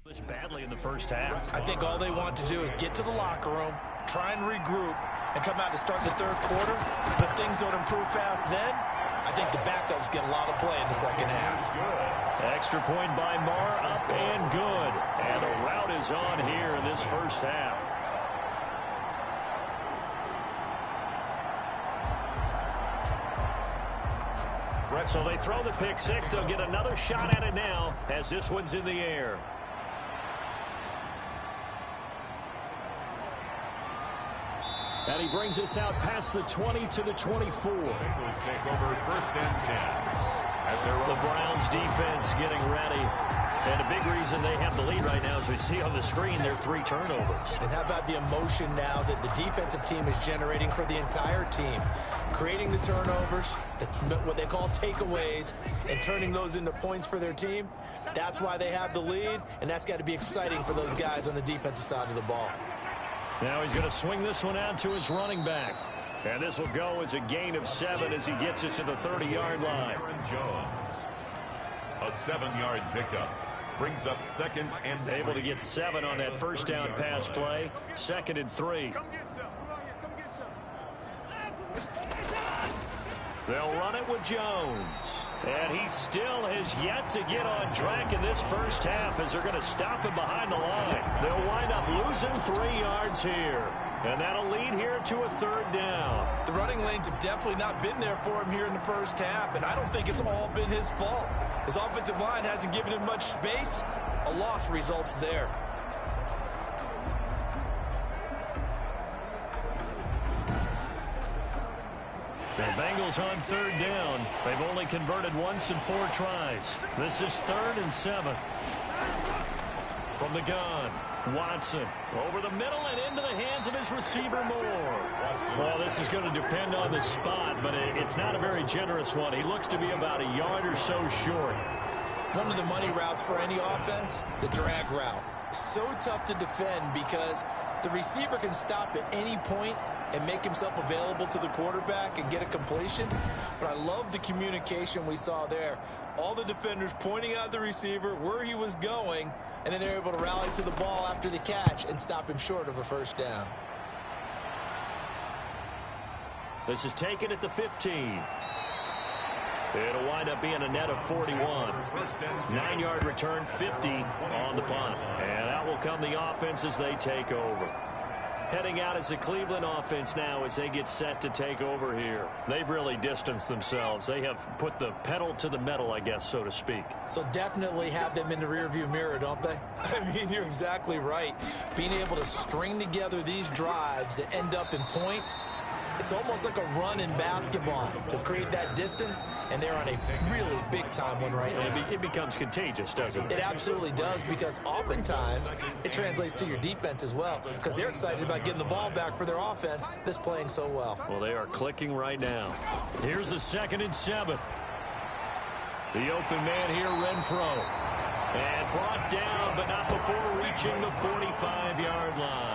Badly in the first half. I think all they want to do is get to the locker room, try and regroup, and come out to start the third quarter. But if things don't improve fast then, I think the backups get a lot of play in the second half. Extra point by Marr, up and good. And a rout is on here in this first half. So they throw the pick six. They'll get another shot at it now as this one's in the air. And he brings us out past the 20 to the 24. Officials take over 1st and 10. The Browns defense getting ready. And a big reason they have the lead right now, as we see on the screen, their 3 turnovers. And how about the emotion now that the defensive team is generating for the entire team? Creating the turnovers, what they call takeaways, and turning those into points for their team. That's why they have the lead, and that's got to be exciting for those guys on the defensive side of the ball. Now he's going to swing this one out to his running back. And this will go as a gain of 7 as he gets it to the 30-yard line. Jones. A 7-yard pickup. Brings up 2nd and 3. Able to get 7 on that first down pass play. 2nd and 3. They'll run it with Jones. And he still has yet to get on track in this first half as they're going to stop him behind the line. They'll wind up losing 3 yards here. And that'll lead here to a 3rd down. The running lanes have definitely not been there for him here in the first half, and I don't think it's all been his fault. His offensive line hasn't given him much space. A loss results there. The Bengals on 3rd down. They've only converted once in 4 tries. This is 3rd and 7. From the gun, Watson over the middle and into the hands of his receiver Moore. Well, this is going to depend on the spot, but it's not a very generous one. He looks to be about a yard or so short. One of the money routes for any offense, the drag route. So tough to defend because the receiver can stop at any point and make himself available to the quarterback and get a completion. But I love the communication we saw there. All the defenders pointing out the receiver, where he was going, and then they're able to rally to the ball after the catch and stop him short of a 1st down. This is taken at the 15. It'll wind up being a net of 41. 9-yard return, 50 on the punt. And out will come the offense as they take over. Heading out as the Cleveland offense now as they get set to take over here. They've really distanced themselves. They have put the pedal to the metal, I guess, so to speak. So definitely have them in the rearview mirror, don't they? I mean, you're exactly right. Being able to string together these drives that end up in points, it's almost like a run in basketball to create that distance, and they're on a really big-time one right now. It becomes contagious, doesn't it? It absolutely does, because oftentimes it translates to your defense as well, because they're excited about getting the ball back for their offense that's playing so well. Well, they are clicking right now. Here's the 2nd and 7. The open man here, Renfro. And brought down, but not before reaching the 45-yard line.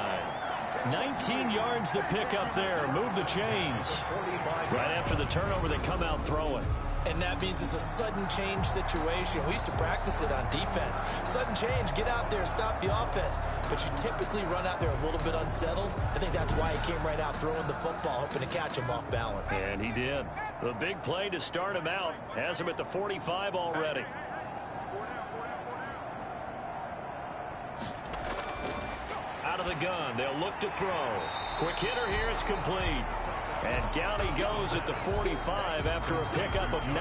19 yards to pick up there. Move the chains. Right after the turnover, they come out throwing. And that means it's a sudden change situation. We used to practice it on defense. Sudden change, get out there, stop the offense. But you typically run out there a little bit unsettled. I think that's why he came right out throwing the football, hoping to catch him off balance. And he did. The big play to start him out. Has him at the 45 already. Out of the gun, they'll look to throw. Quick hitter here, it's complete. And down he goes at the 45 after a pickup of 9.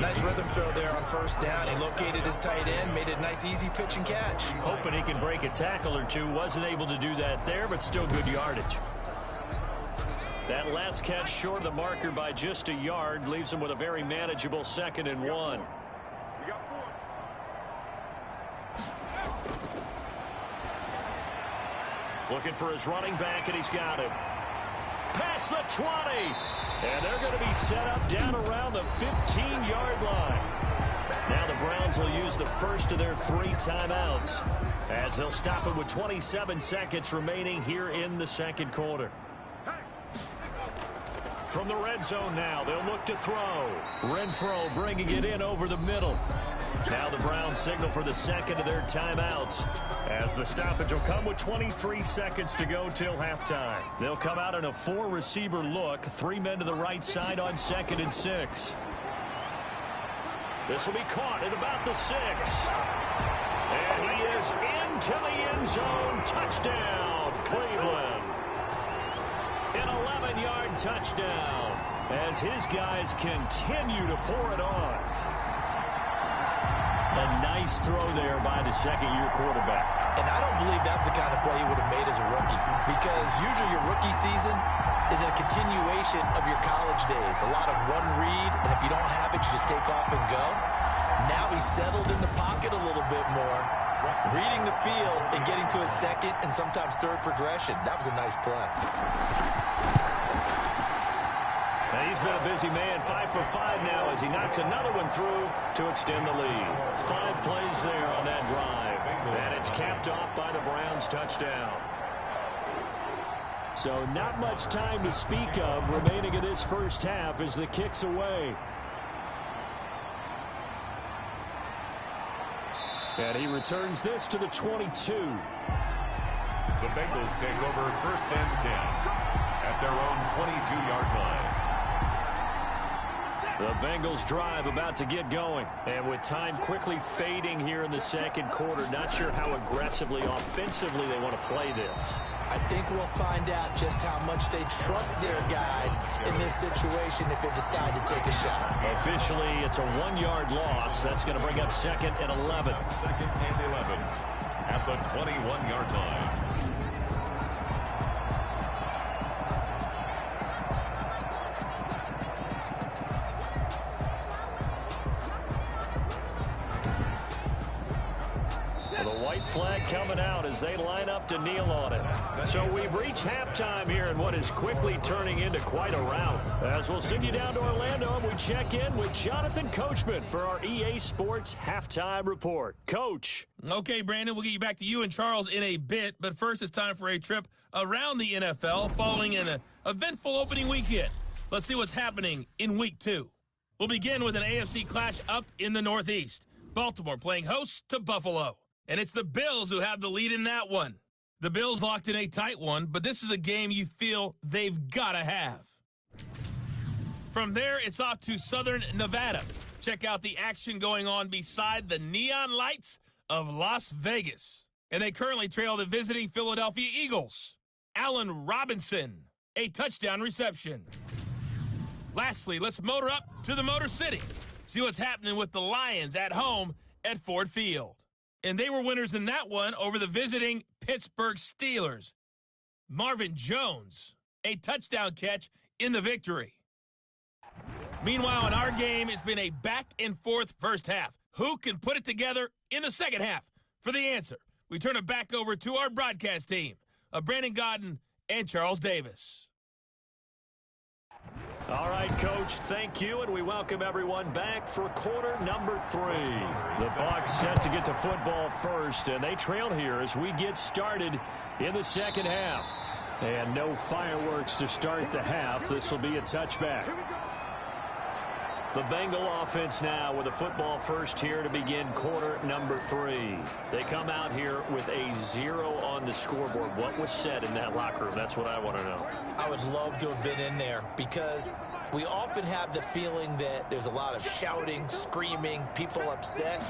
Nice rhythm throw there on 1st down. He located his tight end, made it a nice easy pitch and catch. Hoping he can break a tackle or two. Wasn't able to do that there, but still good yardage. That last catch short of the marker by just a yard leaves him with a very manageable 2nd and 1. Looking for his running back, and he's got him. Past the 20. And they're going to be set up down around the 15-yard line. Now the Browns will use the first of their 3 timeouts as they'll stop it with 27 seconds remaining here in the 2nd quarter. From the red zone now, they'll look to throw. Renfro bringing it in over the middle. Now the Browns signal for the second of their timeouts, as the stoppage will come with 23 seconds to go till halftime. They'll come out in a 4-receiver look, 3 men to the right side on 2nd and 6. This will be caught at about the 6. And he is into the end zone. Touchdown, Cleveland. An 11-yard touchdown as his guys continue to pour it on. A nice throw there by the second-year quarterback. And I don't believe that's the kind of play he would have made as a rookie, because usually your rookie season is a continuation of your college days. A lot of one read, and if you don't have it, you just take off and go. Now he's settled in the pocket a little bit more, reading the field and getting to his second and sometimes third progression. That was a nice play. And he's been a busy man, 5 for 5 now as he knocks another one through to extend the lead. 5 plays there on that drive. And it's capped off by the Browns' touchdown. So not much time to speak of remaining in this first half as the kick's away. And he returns this to the 22. The Bengals take over 1st and 10 at their own 22-yard line. The Bengals drive about to get going. And with time quickly fading here in the second quarter, not sure how aggressively, offensively they want to play this. I think we'll find out just how much they trust their guys in this situation if they decide to take a shot. Officially, it's a 1-yard loss. That's going to bring up 2nd and 11. 2nd and 11 at the 21-yard line. The white flag coming out as they line up to kneel on it. So we've reached halftime here in what is quickly turning into quite a rout. As we'll send you down to Orlando, and we check in with Jonathan Coachman for our EA Sports Halftime Report. Coach. Okay, Brandon, we'll get you back to you and Charles in a bit, but first it's time for a trip around the NFL following an eventful opening weekend. Let's see what's happening in Week 2. We'll begin with an AFC clash up in the Northeast. Baltimore playing host to Buffalo. And it's the Bills who have the lead in that one. The Bills locked in a tight one, but this is a game you feel they've got to have. From there, it's off to Southern Nevada. Check out the action going on beside the neon lights of Las Vegas. And they currently trail the visiting Philadelphia Eagles. Allen Robinson, a touchdown reception. Lastly, let's motor up to the Motor City. See what's happening with the Lions at home at Ford Field. And they were winners in that one over the visiting Pittsburgh Steelers. Marvin Jones, a touchdown catch in the victory. Meanwhile, in our game, it's been a back-and-forth first half. Who can put it together in the second half? For the answer, we turn it back over to our broadcast team of Brandon Godden and Charles Davis. All right, Coach, thank you, and we welcome everyone back for quarter number 3. The Bucs set to get to football first, and they trail here as we get started in the second half. And no fireworks to start the half. This will be a touchback. The Bengal offense now with a football first here to begin quarter number 3. They come out here with a 0 on the scoreboard. What was said in that locker room? That's what I want to know. I would love to have been in there because we often have the feeling that there's a lot of shouting, screaming, people upset.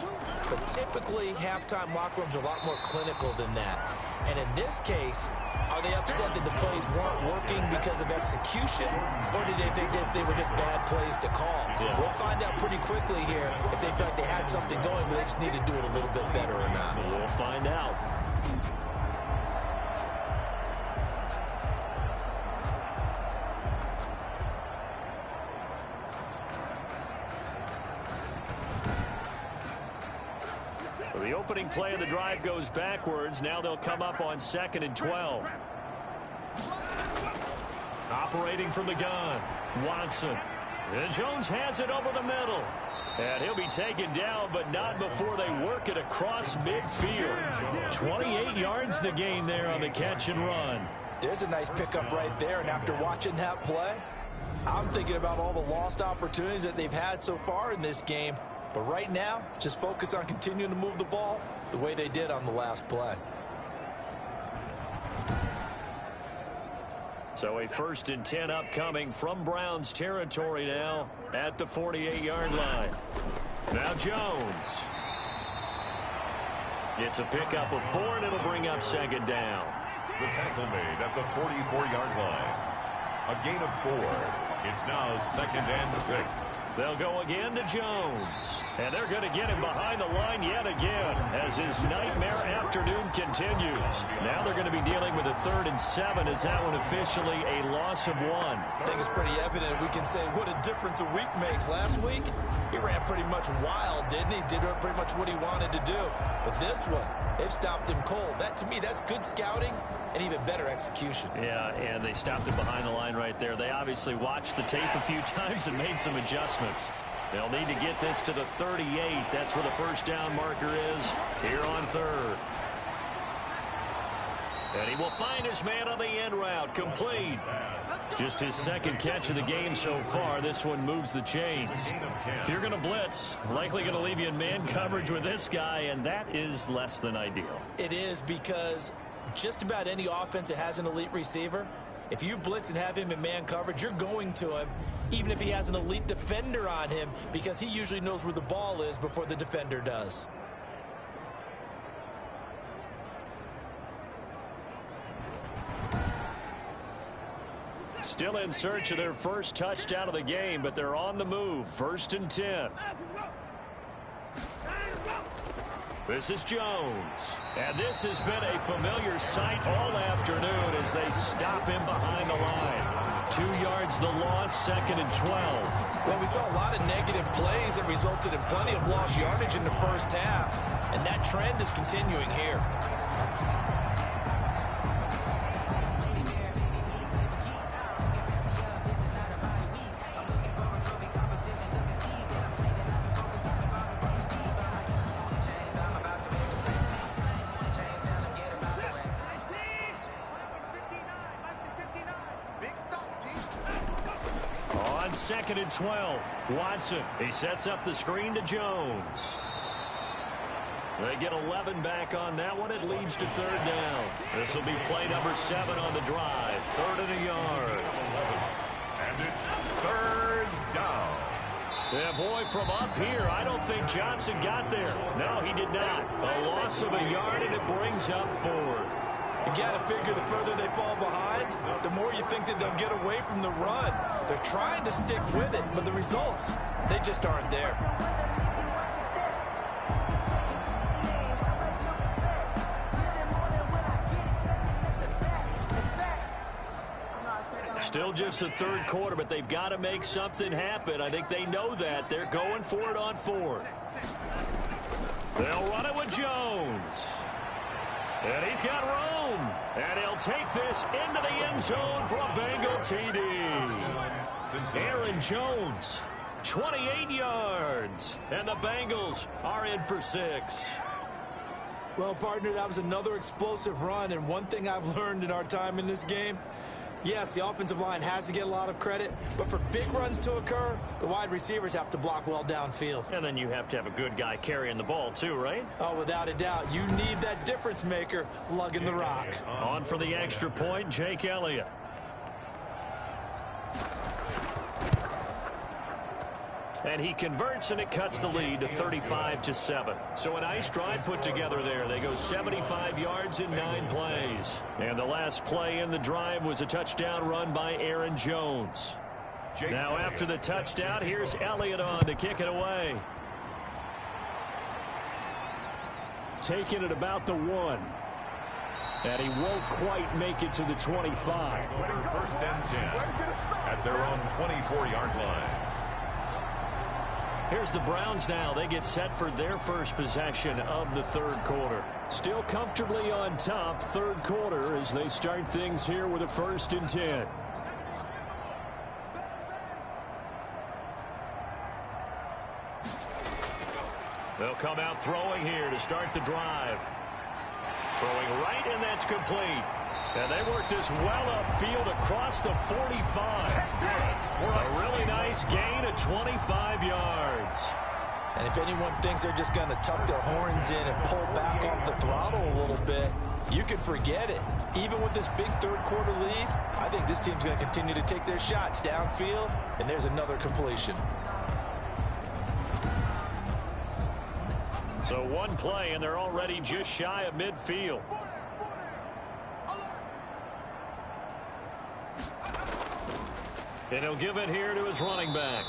But typically, halftime locker rooms are a lot more clinical than that. And in this case, are they upset that the plays weren't working because of execution, or did they were just bad plays to call? Yeah. We'll find out pretty quickly here if they feel like they had something going, but they just need to do it a little bit better or not. We'll find out. So the opening play of the drive goes backwards. Now they'll come up on 2nd and 12. Operating from the gun, Watson. And Jones has it over the middle. And he'll be taken down, but not before they work it across midfield. 28 yards the gain there on the catch and run. There's a nice pickup right there, and after watching that play, I'm thinking about all the lost opportunities that they've had so far in this game. But right now, just focus on continuing to move the ball the way they did on the last play. So a 1st and 10 upcoming from Browns territory now at the 48-yard line. Now Jones. It's a pickup of 4, and it'll bring up 2nd down. The tackle made at the 44-yard line. A gain of 4. It's now 2nd and 6. They'll go again to Jones. And they're going to get him behind the line yet again as his nightmare afternoon continues. Now they're going to be dealing with a 3rd and 7. Is that one officially a loss of 1? I think it's pretty evident. We can say what a difference a week makes. Last week, he ran pretty much wild, didn't he? Did pretty much what he wanted to do. But this one, they've stopped him cold. That, to me, that's good scouting and even better execution. Yeah, and they stopped him behind the line right there. They obviously watched the tape a few times and made some adjustments. They'll need to get this to the 38. That's where the 1st down marker is here on 3rd. And he will find his man on the end route. Complete. Just his 2nd catch of the game so far. This one moves the chains. If you're going to blitz, likely going to leave you in man coverage with this guy, and that is less than ideal. It is, because just about any offense that has an elite receiver, if you blitz and have him in man coverage, you're going to him, even if he has an elite defender on him, because he usually knows where the ball is before the defender does. Still in search of their 1st touchdown of the game, but they're on the move. 1st and 10. This is Jones. And this has been a familiar sight all afternoon as they stop him behind the line. 2 yards the loss, 2nd and 12. Well, we saw a lot of negative plays that resulted in plenty of lost yardage in the 1st half, and that trend is continuing here. On 2nd and 12, Watson. He sets up the screen to Jones. They get 11 back on that one. It leads to 3rd down. This will be play number 7 on the drive. 3rd and a yard. And it's 3rd down. Yeah, boy, from up here, I don't think Johnson got there. No, he did not. A loss of a yard, and it brings up 4th. You got to figure the further they fall behind, the more you think that they'll get away from the run. They're trying to stick with it, but the results, they just aren't there. Still just the 3rd quarter, but they've got to make something happen. I think they know that. They're going for it on 4th. They'll run it with Jones. And he's got room. And he'll take this into the end zone for a Bengal TD. Aaron Jones, 28 yards. And the Bengals are in for 6. Well, partner, that was another explosive run. And one thing I've learned in our time in this game, yes, the offensive line has to get a lot of credit, but for big runs to occur, the wide receivers have to block well downfield. And then you have to have a good guy carrying the ball too, right? Oh, without a doubt. You need that difference maker lugging the rock. On for the extra point, Jake Elliott. And he converts, and it cuts the lead to 35-7. So a nice drive put together there. They go 75 yards in 9 plays. And the last play in the drive was a touchdown run by Aaron Jones. Now after the touchdown, here's Elliott on to kick it away. Taking it about the 1. And he won't quite make it to the 25. 1st and 10 at their own 24-yard line. Here's the Browns now. They get set for their first possession of the 3rd quarter. Still comfortably on top, 3rd quarter, as they start things here with a 1st and 10. They'll come out throwing here to start the drive. Throwing right, and that's complete. And they work this well upfield across the 45. A really nice gain of 25 yards. And if anyone thinks they're just going to tuck their horns in and pull back off the throttle a little bit, you can forget it. Even with this big third-quarter lead, I think this team's going to continue to take their shots downfield, and there's another completion. So one play, and they're already just shy of midfield. And he'll give it here to his running back.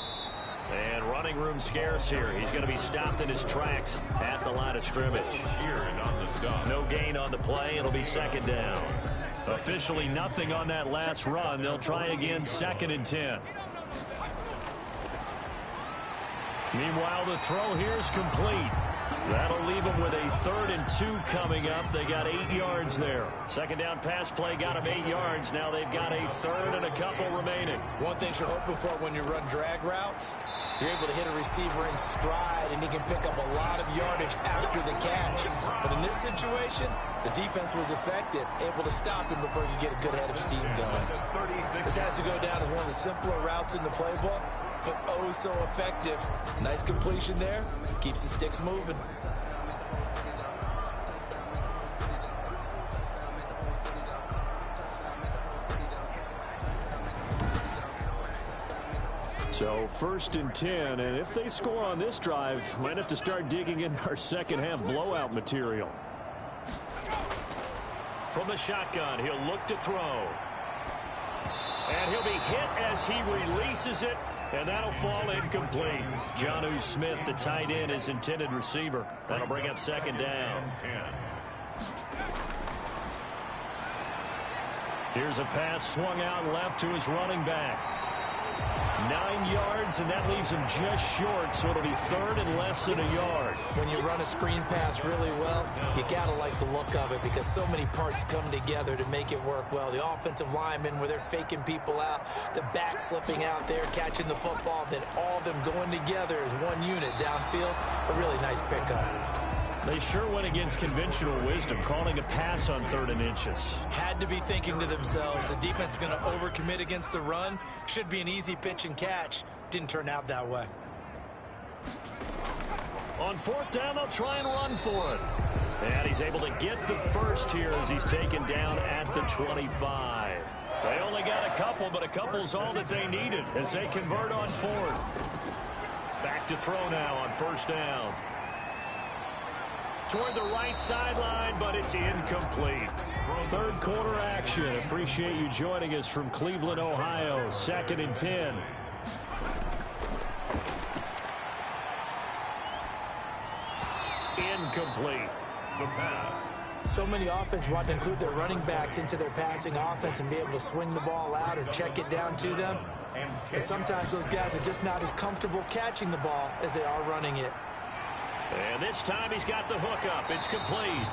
And running room scarce here. He's going to be stopped in his tracks at the line of scrimmage. No gain on the play. It'll be second down. Officially nothing on that last run. They'll try again, 2nd and 10. Meanwhile, the throw here is complete. That'll leave them with a 3rd and 2 coming up. They got 8 yards there. Second down pass play got them 8 yards. Now they've got a 3rd and a couple remaining. One thing you're hoping for when you run drag routes, you're able to hit a receiver in stride, and he can pick up a lot of yardage after the catch. But in this situation, the defense was effective, able to stop him before he could get a good head of steam going. This has to go down as one of the simpler routes in the playbook, but oh so effective. Nice completion there. Keeps the sticks moving. So 1st and 10, and if they score on this drive, might have to start digging in our second half blowout material. From the shotgun, he'll look to throw. And he'll be hit as he releases it, and that'll fall incomplete. Jonnu Smith, the tight end, is intended receiver. That'll bring up 2nd down. Here's a pass swung out left to his running back. 9 yards, and that leaves him just short, so it'll be 3rd and less than a yard. When you run a screen pass really well, you gotta like the look of it because so many parts come together to make it work well. The offensive linemen, where they're faking people out, the back slipping out there, catching the football, then all of them going together as one unit downfield. A really nice pickup. They sure went against conventional wisdom, calling a pass on 3rd and inches. Had to be thinking to themselves, the defense is going to overcommit against the run. Should be an easy pitch and catch. Didn't turn out that way. On 4th down, they'll try and run for it. And he's able to get the first here as he's taken down at the 25. They only got a couple, but a couple's all that they needed as they convert on 4th. Back to throw now on 1st down. Toward the right sideline, but it's incomplete. 3rd quarter action. Appreciate you joining us from Cleveland, Ohio. 2nd and 10. Incomplete. The pass. So many offense want to include their running backs into their passing offense and be able to swing the ball out or check it down to them. And sometimes those guys are just not as comfortable catching the ball as they are running it. And this time he's got the hook up. It's complete.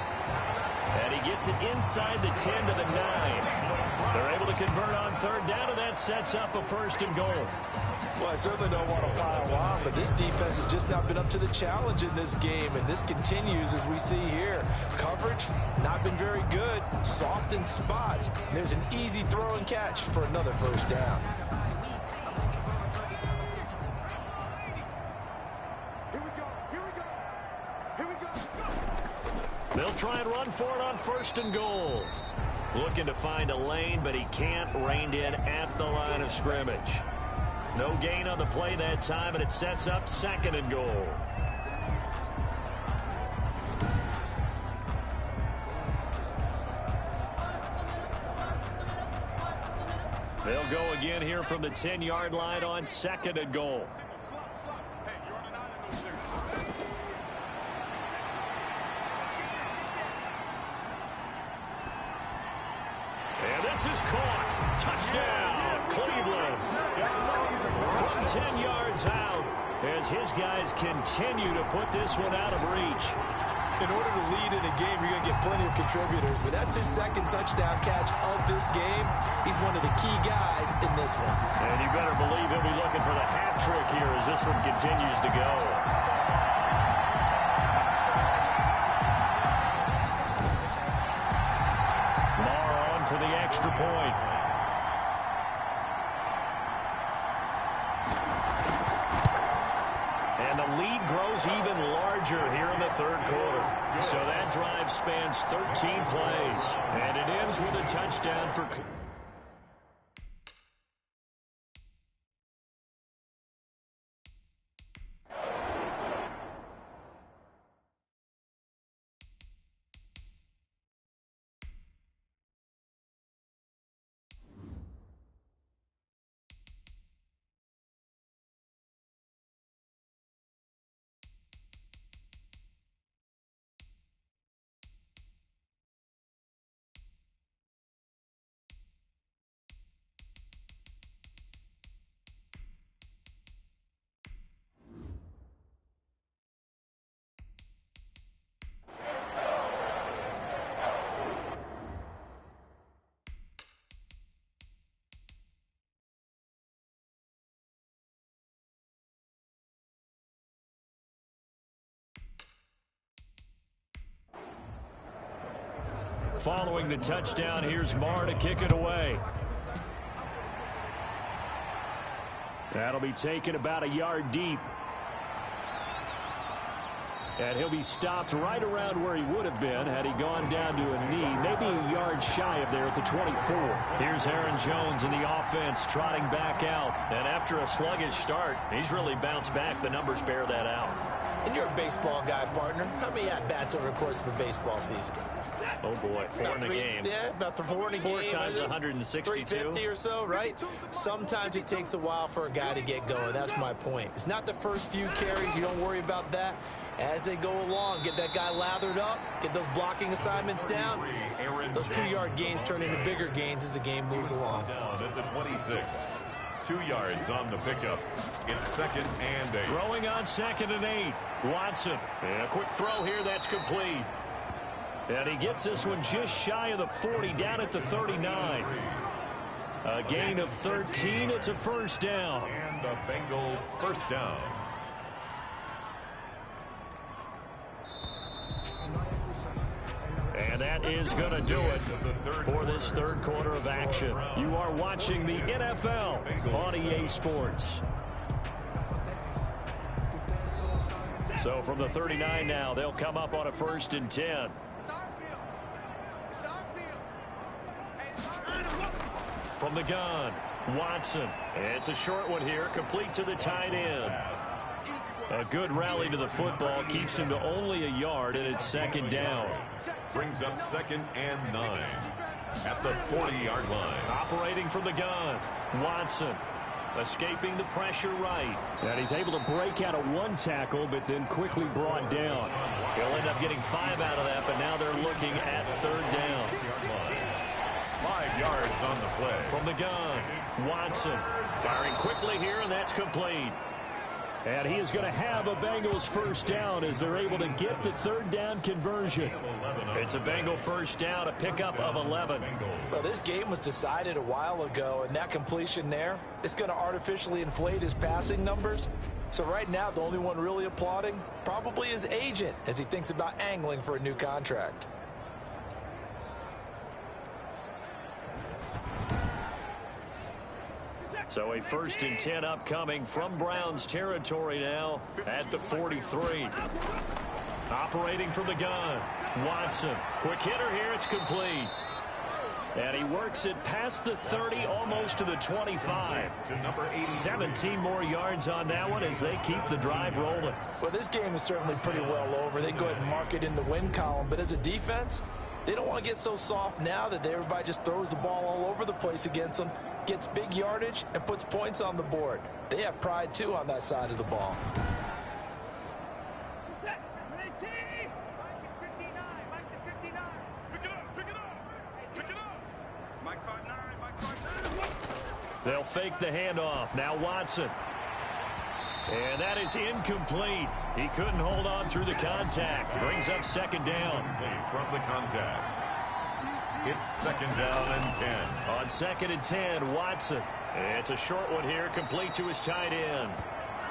And he gets it inside the 10 to the 9. They're able to convert on 3rd down, and that sets up a 1st and goal. Well, I certainly don't want to pile on, but this defense has just not been up to the challenge in this game, and this continues as we see here. Coverage, not been very good. Soft in spots. There's an easy throw and catch for another 1st down. They'll try and run for it on 1st and goal. Looking to find a lane, but he can't. Reined in at the line of scrimmage. No gain on the play that time, and it sets up 2nd and goal. They'll go again here from the 10-yard line on 2nd and goal. This is caught. Touchdown, Cleveland. From 10 yards out as his guys continue to put this one out of reach. In order to lead in a game, you're going to get plenty of contributors, but that's his 2nd touchdown catch of this game. He's one of the key guys in this one. And you better believe he'll be looking for the hat trick here as this one continues to go. For the extra point. And the lead grows even larger here in the third quarter. So that drive spans 13 plays, and it ends with a touchdown for... Following the touchdown, here's Marr to kick it away. That'll be taken about a yard deep. And he'll be stopped right around where he would have been had he gone down to a knee, maybe a yard shy of there at the 24. Here's Aaron Jones in the offense trotting back out. And after a sluggish start, he's really bounced back. The numbers bear that out. And you're a baseball guy, partner. How many at-bats over the course of a baseball season? Oh, boy, four in a game. Yeah, about 4 in a game. 4 times 162. 350 or so, right? Sometimes it takes a while for a guy to get going. That's my point. It's not the first few carries. You don't worry about that. As they go along, get that guy lathered up, get those blocking assignments down. Those 2-yard gains turn into bigger gains as the game moves along. Down at the 26. 2 yards on the pickup. It's 2nd and 8. Throwing on 2nd and 8. Watson. And a quick throw here. That's complete. And he gets this one just shy of the 40, down at the 39. A gain of 13. It's a first down. And the Bengal first down. And that is going to do it for this third quarter of action. You are watching the NFL on EA Sports. So from the 39 now, they'll come up on a 1st and 10. From the gun, Watson. It's a short one here, complete to the tight end. A good rally to the football keeps him to only a yard, and it's 2nd down. Brings up 2nd and 9 at the 40-yard line. Operating from the gun, Watson. Escaping the pressure right. And he's able to break out of 1 tackle, but then quickly brought down. He'll end up getting 5 out of that, but now they're looking at 3rd down. 5 yards on the play. From the gun, Watson. Firing quickly here, and that's complete. And he is going to have a Bengals first down as they're able to get the 3rd down conversion. It's a Bengal first down, a pickup of 11. Well, this game was decided a while ago, and that completion there is going to artificially inflate his passing numbers. So right now, the only one really applauding probably his agent as he thinks about angling for a new contract. So a 1st and 10 upcoming from Browns territory now at the 43. Operating from the gun, Watson. Quick hitter here, it's complete. And he works it past the 30, almost to the 25. 17 more yards on that one as they keep the drive rolling. Well, this game is certainly pretty well over. They go ahead and mark it in the win column. But as a defense, they don't want to get so soft now that everybody just throws the ball all over the place against them, gets big yardage, and puts points on the board. They have pride, too, on that side of the ball. They'll fake the handoff. Now Watson. And that is incomplete. He couldn't hold on through the contact. Brings up 2nd down. From the contact. It's 2nd down and 10. On 2nd and 10, Watson. It's a short one here, complete to his tight end.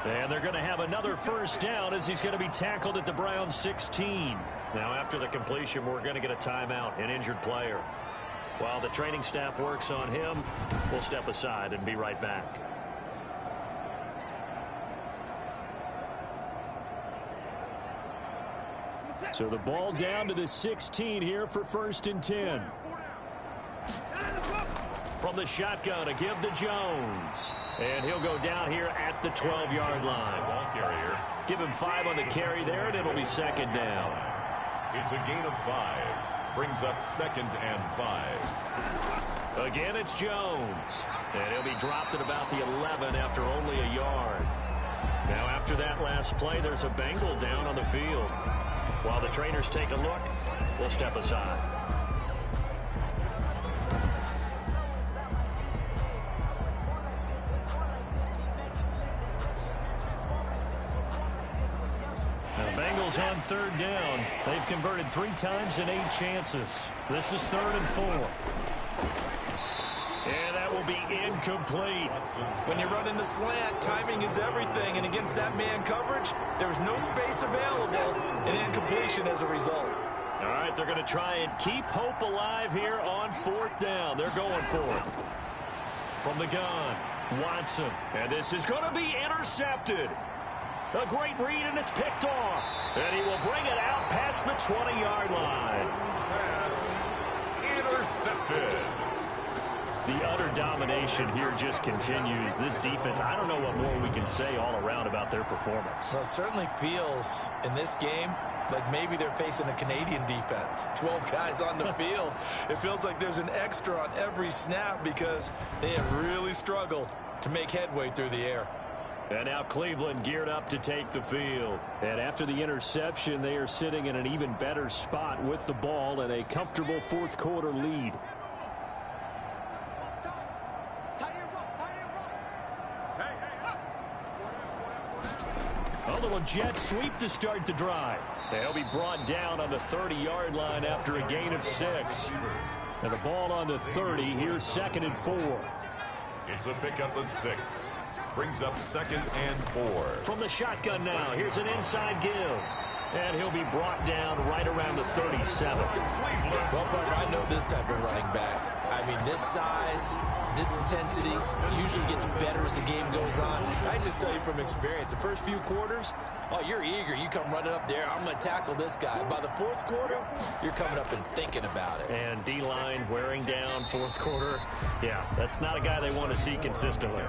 And they're going to have another first down as he's going to be tackled at the Browns 16. Now after the completion, we're going to get a timeout, an injured player. While the training staff works on him, we'll step aside and be right back. So the ball down to the 16 here for 1st and 10. From the shotgun, a give to Jones. And he'll go down here at the 12-yard line. Ball carrier. Give him 5 on the carry there, and it'll be 2nd down. It's a gain of 5. Brings up 2nd and 5. Again, it's Jones. And he'll be dropped at about the 11 after only a yard. Now, after that last play, there's a Bengal down on the field. While the trainers take a look, we'll step aside. Now, the Bengals on 3rd down. They've converted 3 times in 8 chances. This is 3rd and 4. And that will be incomplete. When you run in the slant, timing is everything. And against that man coverage, there was no space available, and incompletion as a result. All right, they're going to try and keep hope alive here on 4th down. They're going for it. From the gun, Watson. And this is going to be intercepted. A great read, and it's picked off. And he will bring it out past the 20-yard line. Intercepted. The utter domination here just continues. This defense, I don't know what more we can say all around about their performance. Well, it certainly feels in this game like maybe they're facing a Canadian defense. 12 guys on the field. It feels like there's an extra on every snap because they have really struggled to make headway through the air. And now Cleveland geared up to take the field. And after the interception, they are sitting in an even better spot with the ball and a comfortable 4th quarter lead. A little jet sweep to start the drive. They'll be brought down on the 30-yard line after a gain of 6. And the ball on the 30. Here's 2nd and 4. It's a pickup of 6. Brings up 2nd and 4. From the shotgun now, here's an inside give. And he'll be brought down right around the 37. Well, partner, I know this type of running back. I mean, this size, this intensity usually gets better as the game goes on. I just tell you from experience, the first few quarters, oh, you're eager. You come running up there, I'm going to tackle this guy. By the 4th quarter, you're coming up and thinking about it. And D-line wearing down 4th quarter. Yeah, that's not a guy they want to see consistently.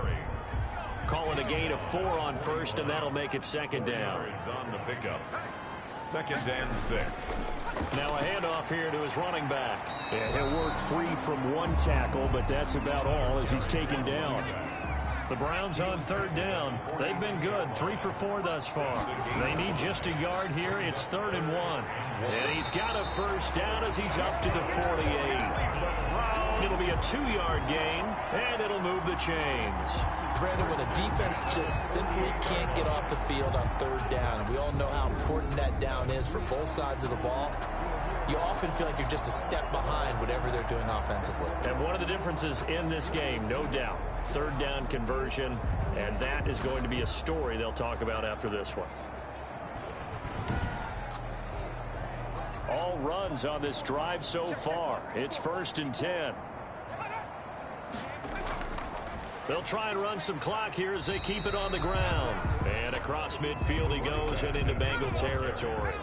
Calling a gain of 4 on 1st, and that'll make it 2nd down. It's on the pickup. 2nd and 6. Now a handoff here to his running back. And he'll work free from 1 tackle, but that's about all as he's taken down. The Browns on 3rd down. They've been good, 3 for 4 thus far. They need just a yard here. It's 3rd and 1. And he's got a 1st down as he's up to the 48. It'll be a 2-yard gain, and it'll move the chains. Brandon, when a defense just simply can't get off the field on 3rd down, and we all know how important that down is for both sides of the ball, you often feel like you're just a step behind whatever they're doing offensively. And one of the differences in this game, no doubt, 3rd down conversion, and that is going to be a story they'll talk about after this one. All runs on this drive so far. It's 1st and 10. They'll try and run some clock here as they keep it on the ground. And across midfield he goes and into Bengal territory.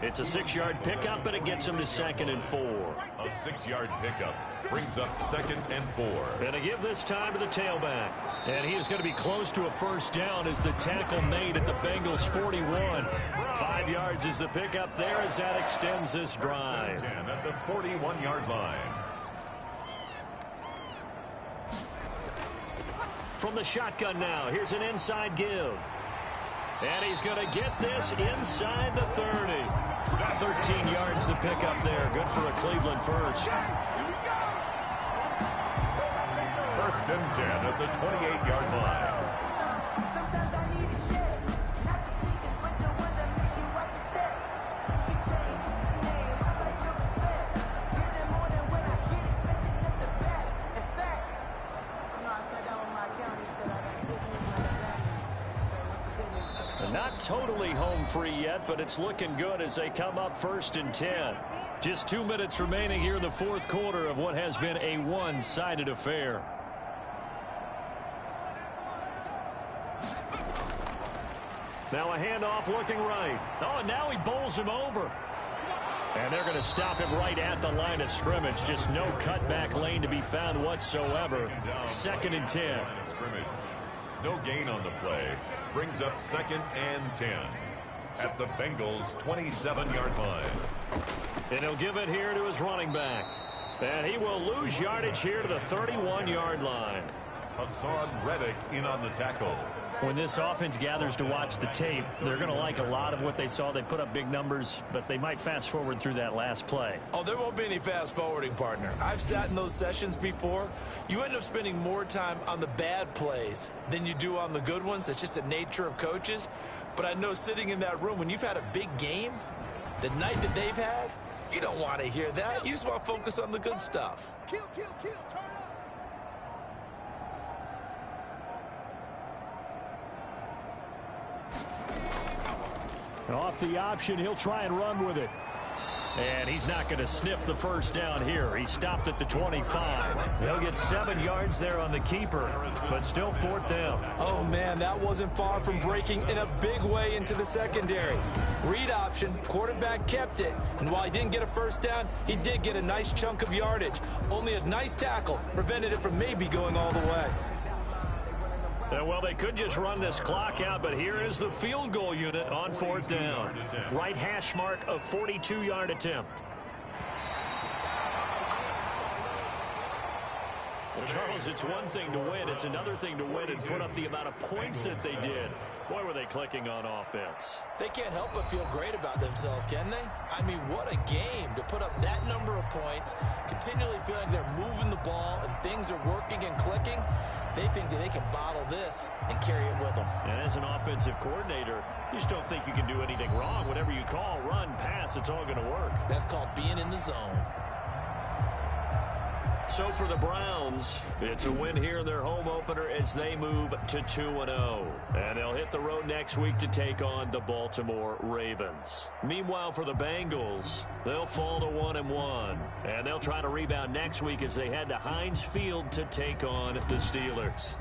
It's a 6-yard pickup, and it gets him to 2nd and 4. A 6-yard pickup brings up 2nd and 4. And a give this time to the tailback. And he is going to be close to a 1st down as the tackle made at the Bengals 41. 5 yards is the pickup there as that extends this drive. 10 at the 41-yard line. From the shotgun now, here's an inside give. And he's going to get this inside the 30. 13 yards to pick up there. Good for a Cleveland 1st. 1st and 10 at the 28-yard line. Not totally home free yet, but it's looking good as they come up 1st and 10. Just 2 minutes remaining here in the 4th quarter of what has been a one-sided affair. Now a handoff looking right. Oh, and now he bowls him over. And they're going to stop him right at the line of scrimmage. Just no cutback lane to be found whatsoever. 2nd and 10. No gain on the play. Brings up 2nd and 10. At the Bengals' 27-yard line. And he'll give it here to his running back. And he will lose yardage here to the 31-yard line. Hassan Reddick in on the tackle. When this offense gathers to watch the tape, they're going to like a lot of what they saw. They put up big numbers, but they might fast forward through that last play. Oh, there won't be any fast forwarding, partner. I've sat in those sessions before. You end up spending more time on the bad plays than you do on the good ones. It's just the nature of coaches. But I know sitting in that room, when you've had a big game, the night that they've had, you don't want to hear that. You just want to focus on the good stuff. Kill, turn up. Off the option, he'll try and run with it. And he's not going to sniff the first down here. He stopped at the 25. He'll get 7 yards there on the keeper, but still 4th down. Oh, man, that wasn't far from breaking in a big way into the secondary. Read option, quarterback kept it, and while he didn't get a first down, he did get a nice chunk of yardage. Only a nice tackle prevented it from maybe going all the way. Well, they could just run this clock out, but here is the field goal unit on 4th down. Right hash mark of 42-yard attempt. Well, Charles, it's one thing to win. It's another thing to win and put up the amount of points that they did. Boy, were they clicking on offense. They can't help but feel great about themselves, can they? I mean, what a game to put up that number of points, continually feeling they're moving the ball and things are working and clicking. They think that they can bottle this and carry it with them. And as an offensive coordinator, you just don't think you can do anything wrong. Whatever you call, run, pass, it's all going to work. That's called being in the zone. So for the Browns, it's a win here in their home opener as they move to 2-0. And they'll hit the road next week to take on the Baltimore Ravens. Meanwhile, for the Bengals, they'll fall to 1-1. And they'll try to rebound next week as they head to Heinz Field to take on the Steelers.